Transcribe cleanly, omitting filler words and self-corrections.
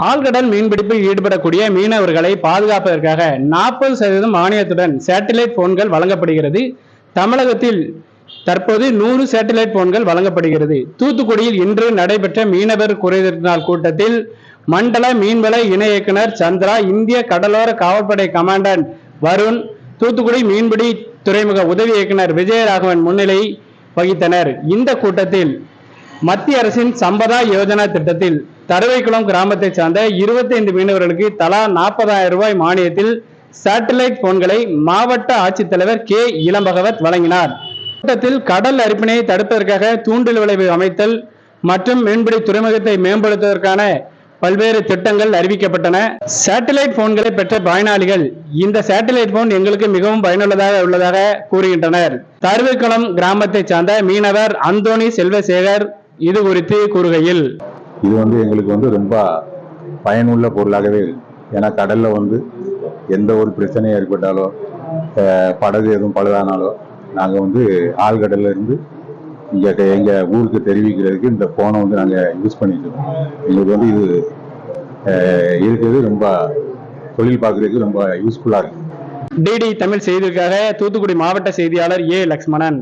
ஆழ்கடல் மீன்பிடிப்பில் ஈடுபடக்கூடிய மீனவர்களை பாதுகாப்பதற்காக 40% மானியத்துடன் சேட்டலைட் போன்கள் வழங்கப்படுகிறது. தமிழகத்தில் தற்போது 100 சேட்டலைட் போன்கள் வழங்கப்படுகிறது. தூத்துக்குடியில் இன்று நடைபெற்ற மீனவர் குறைதீர் நாள் கூட்டத்தில் மண்டல மீன்வள இணை இயக்குனர் சந்திரா, இந்திய கடலோர காவல்படை கமாண்டன்ட் வருண், தூத்துக்குடி மீன்பிடி துறைமுக உதவி இயக்குனர் விஜயராகவன் முன்னிலை வகித்தனர். இந்த கூட்டத்தில் மத்திய அரசின் சம்பதா யோஜனா திட்டத்தில் தருவைக்குளம் கிராமத்தை சார்ந்த 25 மீனவர்களுக்கு தலா 40,000 ரூபாய் மானியத்தில் சேட்டலைட் போன்களை மாவட்ட ஆட்சித்தலைவர் கே. இளம்பகவத் வழங்கினார். கூட்டத்தில் கடல் அரிப்பினை தடுப்பதற்காக தூண்டில் விளைவு அமைத்தல் மற்றும் மீன்பிடி துறைமுகத்தை மேம்படுத்துவதற்கான பல்வேறு திட்டங்கள் அறிவிக்கப்பட்டன. சேட்டலைட் போன்களை பெற்ற பயனாளிகள் இந்த சேட்டலைட் போன் எங்களுக்கு மிகவும் பயனுள்ளதாக உள்ளதாக கூறுகின்றனர். தருவைக்குளம் கிராமத்தை சார்ந்த மீனவர் அந்தோணி செல்வசேகர் இது குறித்து கூறுகையில், இது எங்களுக்கு ரொம்ப பயனுள்ள பொருளாகவே இருக்கு. ஏன்னா கடல்ல எந்த ஒரு பிரச்சனையும் ஏற்பட்டாலோ, படகு எதுவும் பழுதானாலோ நாங்கள் ஆழ்கடல்ல இருந்து எங்க ஊருக்கு தெரிவிக்கிறதுக்கு இந்த போனை நாங்கள் யூஸ் பண்ணிட்டு இருக்கோம். எங்களுக்கு இது இருக்கிறது ரொம்ப தொழில் பார்க்கறதுக்கு ரொம்ப யூஸ்ஃபுல்லா இருக்கு. டிடி தமிழ் செய்திக்காக தூத்துக்குடி மாவட்ட செய்தியாளர் ஏ. லக்ஷ்மணன்.